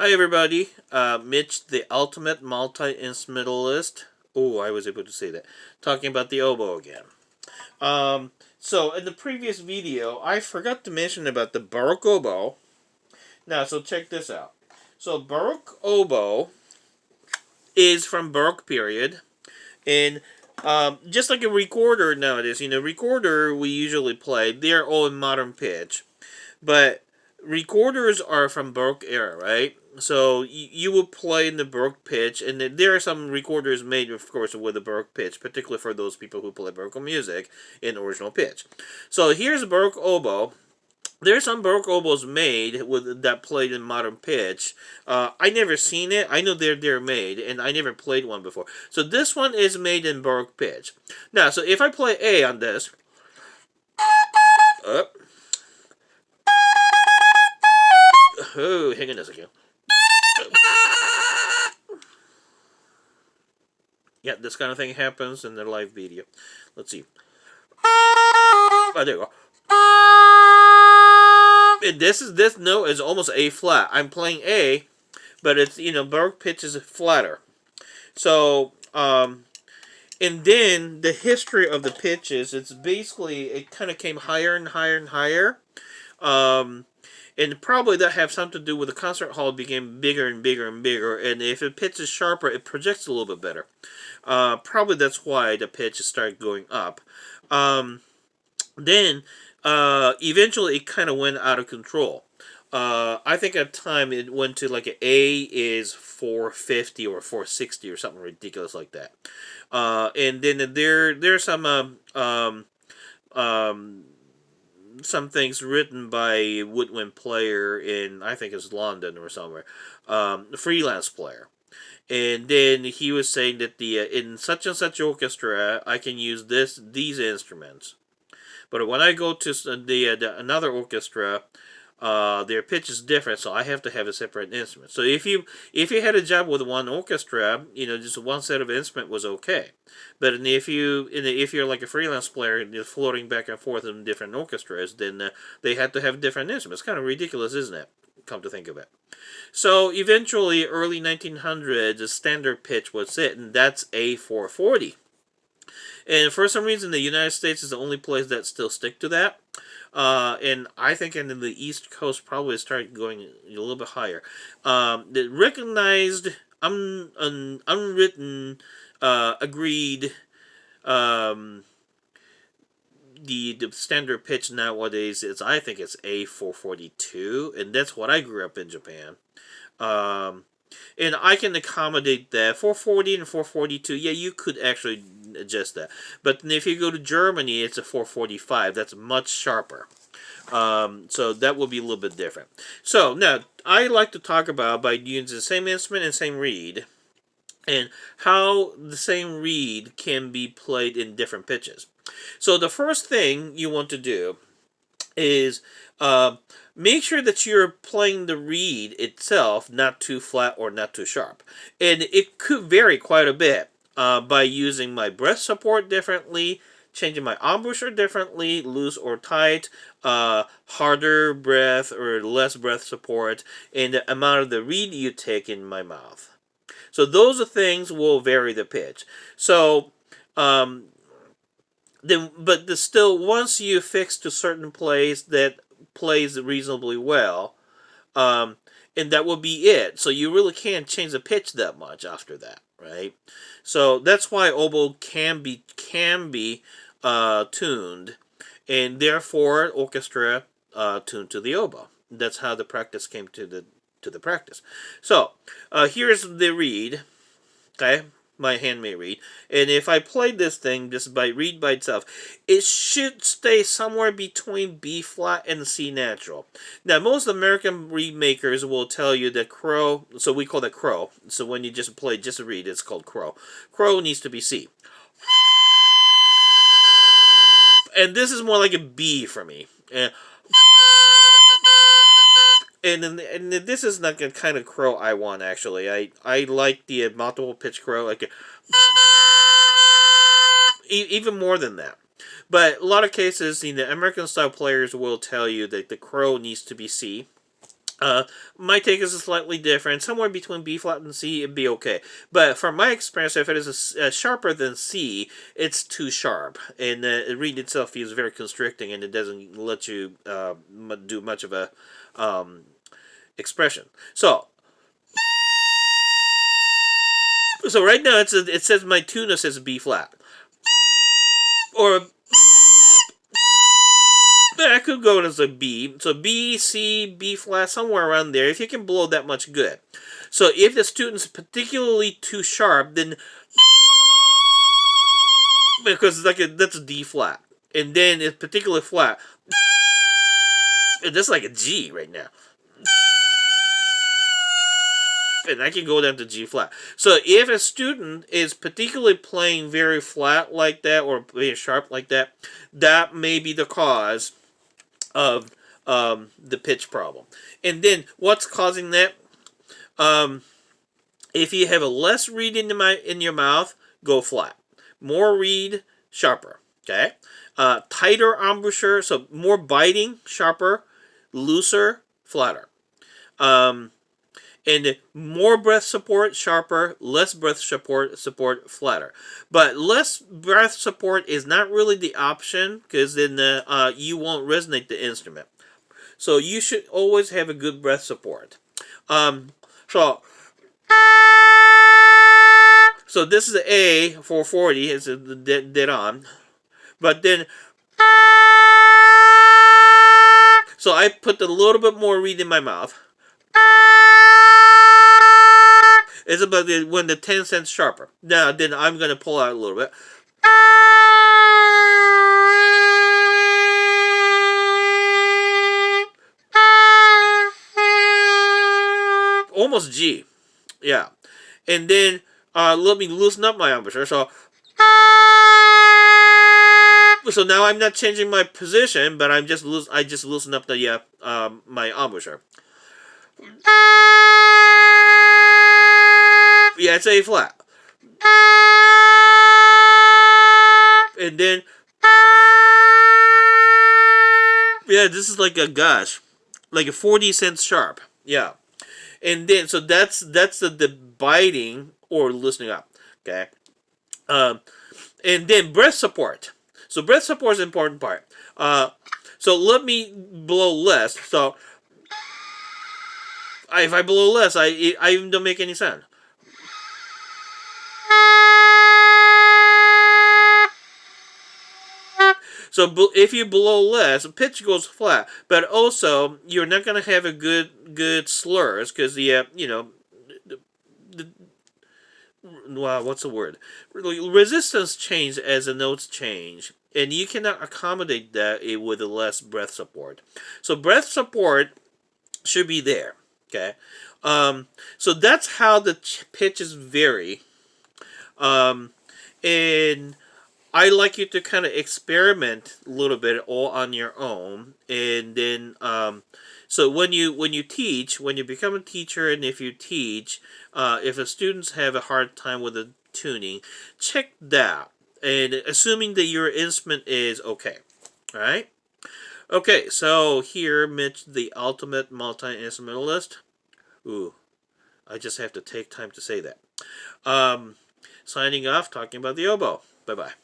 Hi everybody, Mitch the ultimate multi-instrumentalist. Oh, I was able to say that. Talking about the oboe again. So in the previous video, I forgot to mention about the Baroque oboe. Now, so check this out. So Baroque oboe is from Baroque period, and just like a recorder nowadays, recorder we usually play, they're all in modern pitch, but recorders are from Baroque era, right? So you will play in the Baroque pitch, and there are some recorders made, of course, with the Baroque pitch, particularly for those people who play Baroque music in original pitch. So here's a Baroque oboe. There's some Baroque oboes made with that played in modern pitch. I never seen it. I know they're made, and I never played one before. So this one is made in Baroque pitch. Now, so if I play A on this, oh, hang on a second. Yeah, this kind of thing happens in the live video. Let's see. Oh, there you go. And this note is almost A flat. I'm playing A, but it's, Baroque pitch is flatter. So, and then the history of the pitches, it's basically, it kind of came higher and higher and higher. And probably that have something to do with the concert hall became bigger and bigger and bigger, and if the pitch is sharper, it projects a little bit better. Probably that's why the pitch started going up. Then, eventually it kind of went out of control. I think at the time it went to like an A is 450 or 460 or something ridiculous like that. And then there's some things written by woodwind player in, I think it's London or somewhere, freelance player. And then he was saying that in such and such orchestra, I can use these instruments. But when I go to another orchestra, their pitch is different, so I have to have a separate instrument. So if you had a job with one orchestra, just one set of instrument was okay. But if you're like a freelance player just floating back and forth in different orchestras, then they had to have different instruments. It's kind of ridiculous, isn't it? Come to think of it. So eventually, early 1900s, the standard pitch was it, and that's A440. And for some reason, the United States is the only place that still stick to that. And I think in the East Coast probably started going a little bit higher. The recognized, unwritten, agreed, the standard pitch nowadays is, I think it's A442, and that's what I grew up in Japan. And I can accommodate that. 440 and 442, yeah, you could actually adjust that. But if you go to Germany, it's a 445. That's much sharper. So that will be a little bit different. So now, I like to talk about by using the same instrument and same reed, and how the same reed can be played in different pitches. So the first thing you want to do is make sure that you're playing the reed itself not too flat or not too sharp. And it could vary quite a bit by using my breath support differently, changing my embouchure differently, loose or tight, harder breath or less breath support, and the amount of the reed you take in my mouth. So those are things will vary the pitch. So still, once you fix to certain place that plays reasonably well, and that will be it. So you really can't change the pitch that much after that, right? So that's why oboe can be tuned, and therefore orchestra tuned to the oboe. That's how the practice came to the practice. So here's the reed, okay? My handmade reed, and if I played this thing just by reed by itself, it should stay somewhere between B flat and C natural. Now, most American reed makers will tell you that crow, so we call that crow. So when you just play just a reed, it's called crow. Crow needs to be C. And this is more like a B for me. And this is not the kind of crow I want, actually. I like the multiple pitch crow, like even more than that. But a lot of cases, American style players will tell you that the crow needs to be C. My take is slightly different. Somewhere between B flat and C, it'd be okay. But from my experience, if it is sharper than C, it's too sharp, and the reed itself feels very constricting, and it doesn't let you do much of a expression. So right now it says my tuna says B flat, or I could go as a B. So B, C, B flat, somewhere around there. If you can blow that much, good. So if the student's particularly too sharp, then because that's a D flat, and then it's particularly flat. That's like a G right now. And I can go down to G flat. So if a student is particularly playing very flat like that or very sharp like that, that may be the cause of the pitch problem. And then what's causing that? If you have a less reed in your mouth, go flat. More reed, sharper. Okay. Tighter embouchure, so more biting, sharper. Looser, flatter. And more breath support, sharper. Less breath support, flatter. But less breath support is not really the option, because then you won't resonate the instrument. So you should always have a good breath support. So this is A 440, it's dead on. But then, so I put a little bit more reed in my mouth. It's about when the 10 cents sharper. Now, then I'm going to pull out a little bit. Almost G. Yeah. And then let me loosen up my embouchure. So now I'm not changing my position, but I just loosen up the my embouchure. Yeah, it's A flat. And then, yeah, this is like a like a 40 cents sharp. Yeah. And then, so that's the biting or loosening up. Okay. And then breath support. So breath support is an important part. So let me blow less. So if I blow less, I even don't make any sound. So if you blow less, the pitch goes flat, but also you're not going to have a good slurs, because wow, what's the word? Resistance change as the notes change, and you cannot accommodate that with a less breath support. So breath support should be there. Okay, so that's how the pitches vary, and I like you to kind of experiment a little bit all on your own, and then so when you teach, when you become a teacher, and if you teach, if the students have a hard time with the tuning, check that, and assuming that your instrument is okay, all right. Okay, so here, Mitch, the ultimate multi-instrumentalist. Ooh, I just have to take time to say that. Signing off, talking about the oboe. Bye-bye.